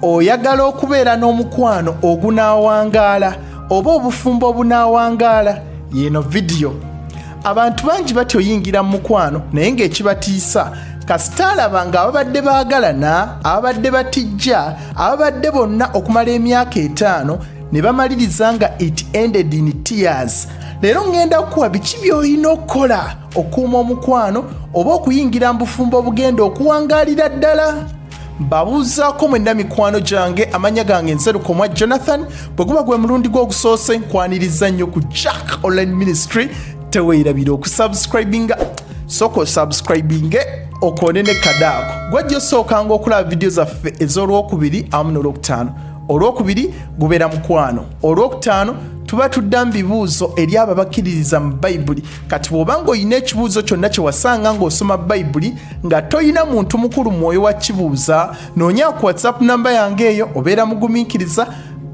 oyagala okubeera n'omukwano ogunaawangaala oba obufumbo obunaawangaala yeno vidiyo. Abantu bangi batyo oyingira mu mukwano naye ng'ekibatiisa kasita alaba ng'ababadde baagalana, ababadde batijja, ababadde bonna okumala emyaka 5 ne bamaliriza nga it ended in tears. Leero ngenda kukuwa biki by'olina okukola okuuma omukwano oba okuyingira mu bufumbo obugenda okuwangaalira ddala. Mbabuuzaako mwenna mikwano gyange, amanya gange Nzerukomwa Jonathan, bwe guba gwe mulundi gw'ogusoose nkwaniriza nnyo ku Jack Online Ministry. Teweerabira okusubscribinga, sooka osubscribinge okone ne kadaako. Gwajja osookanga okulaba vidiyo zaffe ez'Olwokubiri awamu n'Olwokutaano. Olwokubiri gubeera mukwano, Olwokutaano tuba tudda mu bibuuzo eri abo abakkiririza mu Bayibuli. Kati bw'oba ng'olina ekibuuzo kyonna kye wasanga ng'osoma Bayibuli nga toyina muntu mukulu mwoyo wa kibuuza, noonya ku WhatsApp namba yange eyo obeera mugumiikiriza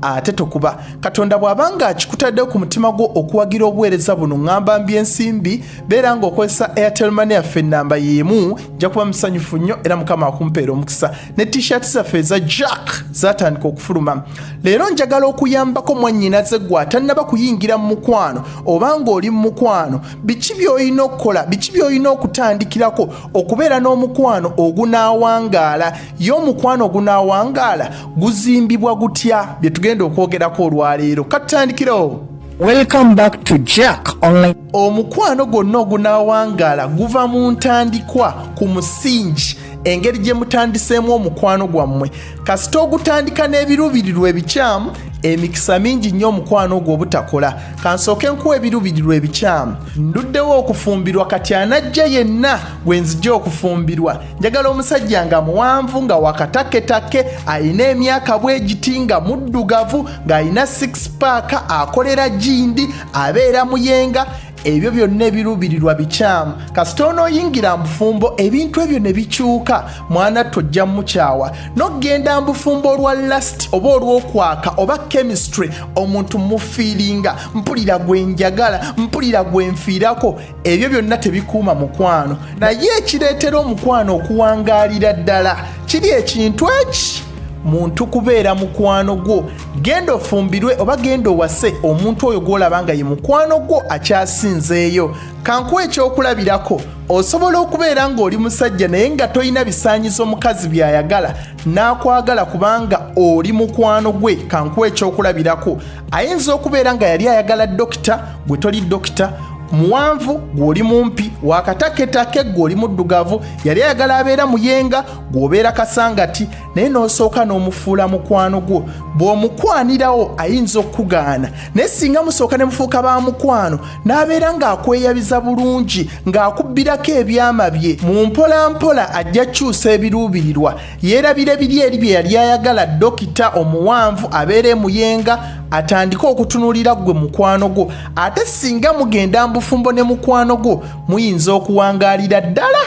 ate tokuba. Katonda bw'abanga akikutaddeho ku mutima gwo okuwagira obuweereza buno ngamba mbyensimbi, beera ng'okozesa Airtel Money yaffe nnamba y'emu, nja kuba musanyufu nnyo era Mukama akumpeera omukisa. Ne t-shirt zaffe eza Jack zatandika okufuluma. Leero njagala okuyambako mwannyinaze gwe atannaba kuyingira mu mukwano oba ng'oli mu mukwano, biki by'olina okukola, biki by'olina okutandikirako okubeera n'omukwano ogunaawangaala. Ye omukwano ogunaawangaala guzimbibwa gutya? Bye tugenda okwogerako olwaleero. Katutandikirawo. Welcome back to Jack Online. Omukwano gwonna ogunaawangaala guva mu ntandikwa ku musingi, engeri gye mutandiseemu omukwano gwammwe. Kasita ogutandika n'ebiruubirirwa ebikyamu, emikisa mingi nnyo omukwano ogwo obutakola. Kansooke nkuwa ebiruubirirwa ebikyamu. Nduddewo okufumbirwa, kati anajja yenna gwe nzija okufumbirwa. Njagala omusajja nga muwanvu, nga wakataketake, ayina emyaka bwegiti, nga muddugavu, ng'ayina 6 pack, akolera gindi, abeera muyenga. Ebyo byonna ebiruubirirwa bikyamu. Kasita onooyingira mu bufumbo ebintu ebyo ne bikyuka, mwana tojja mukyawa. N'ogenda mu bufumbo olwa lust oba olw'okwaka oba chemistry, omuntu mufiiringa, mpulira gwe njagala, mpulira gwe nfiirako, ebyo byonna tebikuuma mukwano. Naye ekireetera omukwano okuwangaalira ddala kiri ekintu eki: muntu kubeera mukwano gwo. Genda ofumbirwe oba genda owase omuntu oyo gw'olaba nga ye mukwano gwo akyasinzeeyo. Kankuwa ekyokulabirako, osobola okubeera ng'oli musajja naye nga toyina bisaanyizo mukazi by'ayagala n'akwagala kubanga oli mukwano gwe. Kankuwa ekyokulabirako, ayinza okubeera nga yali ayagala dokita, gwe toli dokita, muwanvu gw'oli mumpi, wakataketake gw'oli muddugavu, yali ayagala abeera muyenga, gw'obeera kasangati, naye n'osooka n'omufuula mukwano gwo. Bw'omukwanirawo ayinza okugaana, naye singa musooka ne mufuuka ba mukwano n'abeera ng'akweyabiza bulungi, ng'akubbirako ebyama bye, mu mpolampola ajja kyusa ebiruubirirwa, yeerabire biri eri bye yali ayagala dokita omuwanvu abeere muyenga, atandika okutunuulira gwe mukwano gwo. Ate singa mugenda mu bufumbo ne mukwano gwo, muyinza okuwangaalira ddala.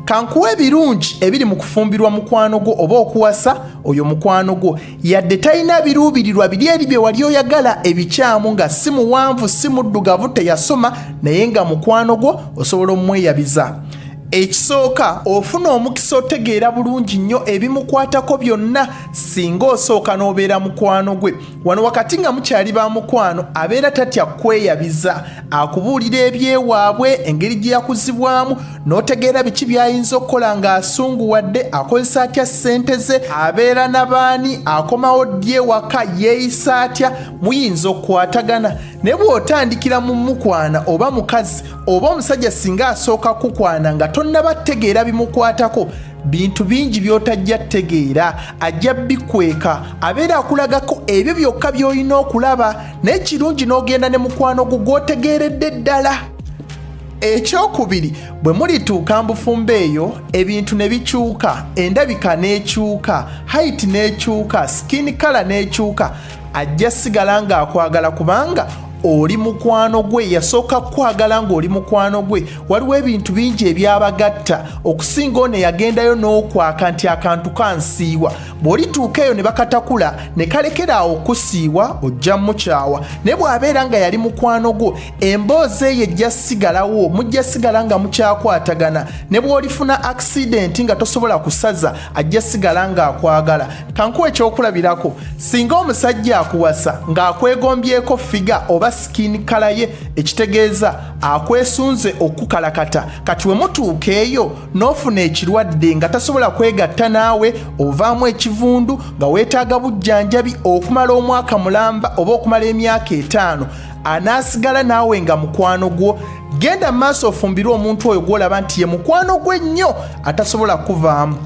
Kankuwa ebirungi ebiri mu kufumbirwa mukwano gwo oba okuwasa oyo mukwano gwo. Yadde talina biruubirirwa biri eri bye wali oyagala ebikyamu, nga si muwanvu si muddugavu, teyasoma, naye nga mukwano gwo osobola omweyabiza. Ekisooka, ofuna omukisa otegeera bulungi nnyo ebimukwatako byonna singa osooka n'obeera mukwano gwe. Wano wakati nga mukyali ba mukwano, abeera tatya kweyabiza, akubuulira ebyewaabwe, engeri gye yakuzibwamu, n'otegeera biki by'ayinza okukola ng'asunguwadde, akozesa atya ssente ze, abeera n'abaani, akomawo ddi ewaka, yeeyisa atya. Muyinza okukwatagana. Naye bw'otandikira mu mukwana oba mukazi oba omusajja singa asooka kukwana nga tonnaba tegeera bimukwatako, bintu bingi by'otajja tegeera, ajja bikweka, abeera akulagako ebyo byokka by'olina okulaba, naye kirungi n'ogenda ne mukwano gwo gw'otegeeredde ddala. Ekyokubiri, bwe mulituuka mbufumbo eyo, ebintu ne bikyuka, endabika n'ekyuka, height n'ekyuka, skin color n'ekyuka, ajja sigala ng'akwagala kubanga oli mukwano gwe. Yasooka kwagala ng'oli mukwano gwe. Waliwo ebintu bingi ebyabagatta okusinga ono yagendayo n'okwaka nti akantu kansiiwa. bw'olituuka eyo ne bakatakula ne kalekera awo okusiiwa ojja mukyawa naye bw'abeera nga yali mukwano gwo emboozi eyo ejja sigalawo mujja sigala nga mukyakwatagana ne bw'olifuna accident nga tosobola kusaza ajja sigala nga akwagala. Kankuwa ekyokulabirako singa omusajja akuwasa ng'akwegombyeko figa oba skin color ye ekitegeeza akwesunze okukalakata kati we mutuuka eyo n'ofuna ekirwadde nga tasobola kwegatta naawe ovaamu ekivundu nga weetaaga bujjanjabi okumala omwaka mulamba oba okumala emyaka 5 anaasigala naawe nga mukwano gwo genda mu maaso ofumbirwe omuntu oyo gw'olaba nti ye mukwano gwe nnyo atasobola kuvaamu.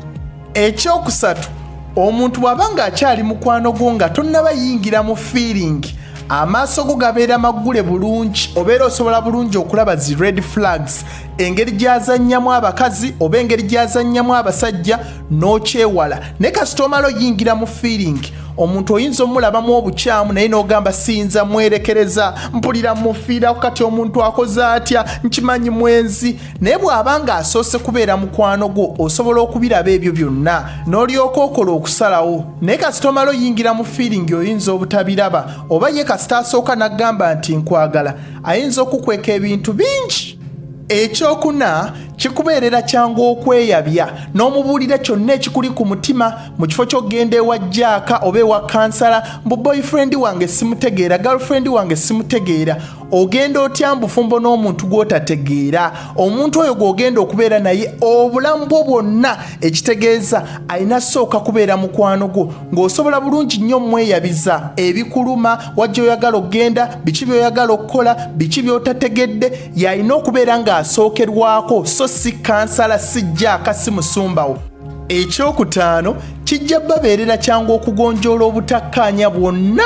Ekyokusatu omuntu bw'aba ng'akyali mukwano gwo nga tonnaba yingira mu feeling amaaso go gabeera maggule bulungi obeera osobola bulungi okulaba zi red flags engeri gyazannyamu abakazi oba engeri gyazannyamu abasajja n'okyewala naye kasita omala oyingira mu feeling omuntu oyinza omulabamu obukyamu naye n'ogamba siyinza mwerekereza mpulira mufiirako kati omuntu akoze atya nkimanyi mwenzi naye bw'aba ng'asoose kubeera mukwano gwo osobola okubiraba ebyo byonna n'olyoka okola okusalawo naye kasita omala oyingira mu feeling oyinza obutabiraba oba ye kasita asooka n'agamba nti nkwagala ayinza okukweka ebintu bingi. Ekyokuna kikubeerera kyangu okweyabya n'omubuulira kyonna ekikuli ku mutima mu kifo ky'ogenda ewa Jaaka oba ewa kansala mbu boyfriend wange simutegeera girlfriend wange simutegeera ogenda otya mbufumbo n'omuntu gw'otategeera omuntu oyo gw'ogenda okubeera naye obulamu bwo bwonna ekitegeeza alina sooka kubeera mukwano gwo ng'osobola bulungi nnyo mweyabiza ebikuluma wajja oyagala okgenda biki by'oyagala okukola biki by'otategedde y'alina okubeera ng'asookerwako so si kansala si Jaaka si musumbawo. Ekyokutaano kijja babeerera kyangu okugonjoola obutakkaanya bwonna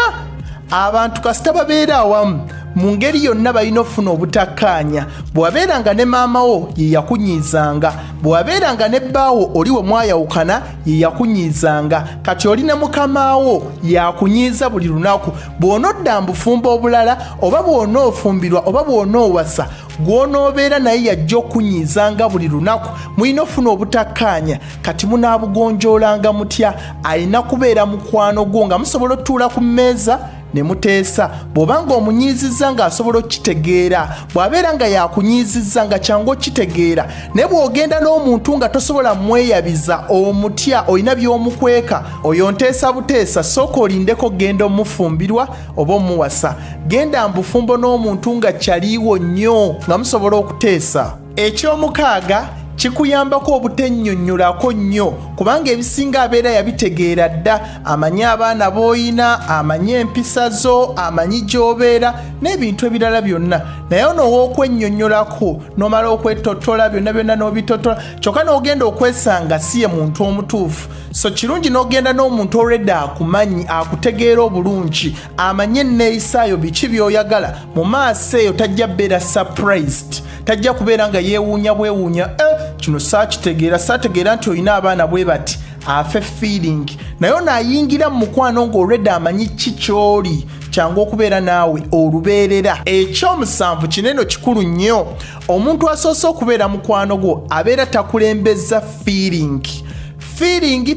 abantu kasita babeera awamu mu ngeri yonna balina ofuna obutakkaanya bw'abeeranga ne maamawo ye yakunyiizanga bw'abeeranga ne bbaawo oli we mwayawukana ye yakunyiizanga kati oli ne mukamaawo yakunyiiza buli lunaku bw'onodda mbufumba obulala oba bw'onoofumbirwa oba bw'onoowasa gw'onoobeera naye yajja okunyiizanga buli lunaku mulina ofuna obutakkaanya kati munaabugonjoolanga mutya alina kubeera mukwano gwo nga musobola otuula ku mmeeza ne muteesa bw'obanga omunyiizizza ng'asobola okitegeera bw'abeera nga yakunyiizizza nga kyangu okitegeera naye bw'ogenda n'omuntu nga tosobola mweyabiza omutya olina by'omukweka oyo nteesa buteesa sooka olindeko genda omufumbirwa oba omuwasa genda mbufumbo n'omuntu nga kyaliiwo nnyo nga musobola okuteesa. Ekyomukaaga kikuyambako obutennyonnyolako nnyo kubanga ebisinga abeera yabitegeera dda amanyi abaana b'oyina amanyi empisa zo amanyi gy'obeera n'ebintu ebirala byonna naye n'ow'okwennyonnyolako n'omala okwetotola byonna byonna n'obitotola kyokka n'ogenda okwesanga si ye muntu omutuufu so kirungi n'ogenda n'omuntu olwedde akumanyi akutegeera obulungi amanyi enneeyisaayo biki by'oyagala mu maaso eyo tajja beera surprised tajja kubeera nga yeewuunya bwewuunya kino saategeera nti olina abaana bwe bati afe feeling naye naayingira mu mukwano ng'olwedde amanyi ki ky'oli kyangu okubeera naawe olubeerera. Ekyomusanvu kinene kikulu nnyo omuntu asoose okubeera mukwano gwo abeera takulembeza feeling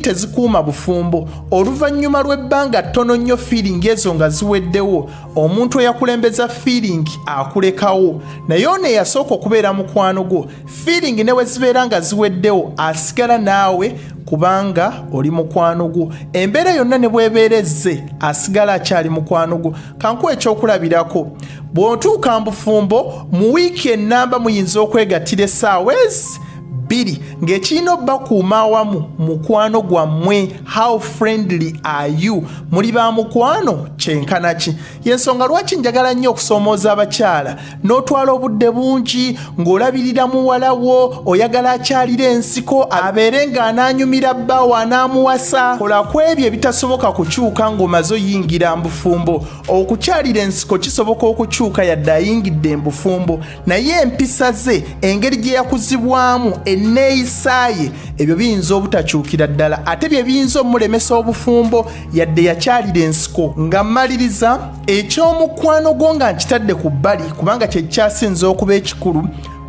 tezikuuma bufumbo oluvannyuma lw'ebbanga ttono nnyo feeling ezo nga ziweddewo omuntu eyakulembeza feeling akulekawo naye ono eyasooka okubeera mukwano gwo feeling ne we zibeera nga ziweddewo asigala naawe kubanga oli mukwano gwo embeera yonna ne bwebeerezze asigala akyali mukwano gwo. Kankuwa ekyokulabirako bw'otuuka mbufumbo mu wiiki ennamba muyinza okwegattira essaawa ezi 2 ng'ekirina obbakuuma awamu mukwano gwammwe how friendly are you muli ba mukwano kyenkana ki yensonga lwaki njagala nnyo okusoomooza abakyala n'otwala obudde bungi ng'olabirira muwala wo oyagala akyalira ensiko abeere ng'anaanyumira bbaawo anaamuwasa kola ku ebyo ebitasoboka kukyuka ng'omaze oyingira mbufumbo okukyalira ensiko kisoboka okukyuka yadde ayingidde embufumbo naye empisa ze engeri gye yakuzibwamu enneeyisaaye ebyo biyinza obutakyukira ddala ate bye biyinza omulemesa obufumbo yadde yakyalira ensiko. Nga mmaliriza ekyomukwano gwo nga nkitadde ku bbali kubanga kye kyasinza okuba ekikulu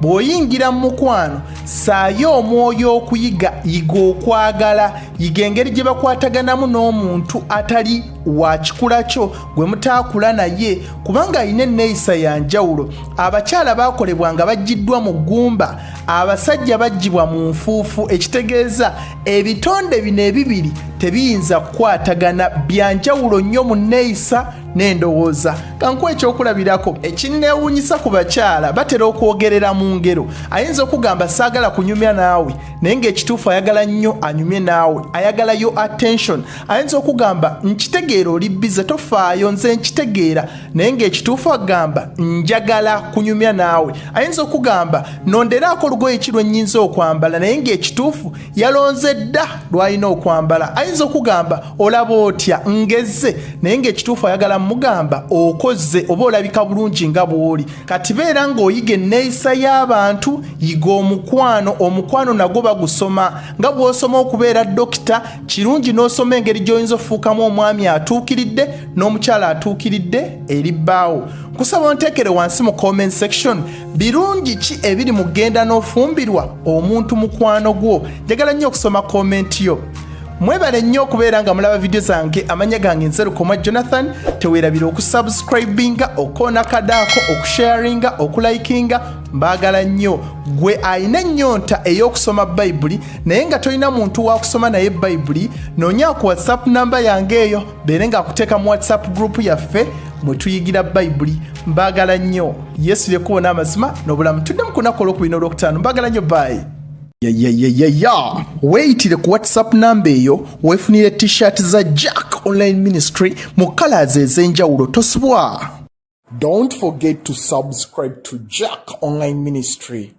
bw'oyingira mu mukwano saayo omwoyo okuyiga, yiga okwagala, yiga engeri gye bakwataganamu n'omuntu atali wa kikula kyo gwe mutaakula naye, kubanga alina enneeyisa ya njawulo. Abakyala baakolebwa nga baggiddwa mu ggumba, abasajja baggibwa mu nfuufu, ekitegeeza ebitonde bino ebibiri tebiyinza kukwatagana, bya njawulo nnyo mu nneeyisa n'endowooza. Kankuwa ekyokulabirako ekinneewuunyisa ku bakyala, batera okwogerera mu ngero. Ayinza okugamba saagala kunyumya naawe naye ng'ekituufu ayagala nnyo anyumye naawe, ayagala yo attention. Ayinza okugamba nkitegeera oli bize tofaayo, nze nkitegeera, naye ng'ekituufu agamba njagala kunyumya naawe. Ayinza okugamba nonderaako olugoye ki lwe nnyinza okwambala, naye ng'ekituufu yalonze dda lw'alina okwambala. Ayinza okugamba olaba otya ngezze, naye ng'ekituufu ayagala mugamba okoze oba olabika bulungi nga bw'oli. Kati beera ng'oyiga enneeyisa y'abantu, yiga omukwano. Omukwano nagwo bagusoma nga bw'osoma okubeera dokita, kirungi n'osoma engeri gy'oyinza ofuukamu omwami atuukiridde n'omukyala atuukiridde eri bbaawo. Kusaba onteekere wansi mu comment section birungi ki ebiri mu genda n'ofumbirwa omuntu mukwano gwo. Njagala nnyo okusoma comment yo. Mwebale nnyo okubeera nga mulaba video zange. Amanya gange Nzerukomwa Jonathan. Teweerabira okusubscribinga, okoona kadaako, okusharinga, okulikinga. Mbaagala nnyo. Gwe alina ennyonta ey'okusoma Bayibuli naye nga tolina muntu wa kusoma naye Bayibuli, noonya ku WhatsApp namba yange eyo beere nga akuteeka mu WhatsApp group yaffe mwe tuyigira Bayibuli. Mbaagala nnyo. Yesu yekuwona amazima n'obulamu. Tuddemu ku lunaku olwokubiri n'olwokutaano. Mbaagala nnyo. Bye. Weeyitire ku WhatsApp namba eyo weefunire t-shirt za Jack Online Ministry mu colors ez'enjawulo. Tosubwa. Don't forget to subscribe to Jack Online Ministry.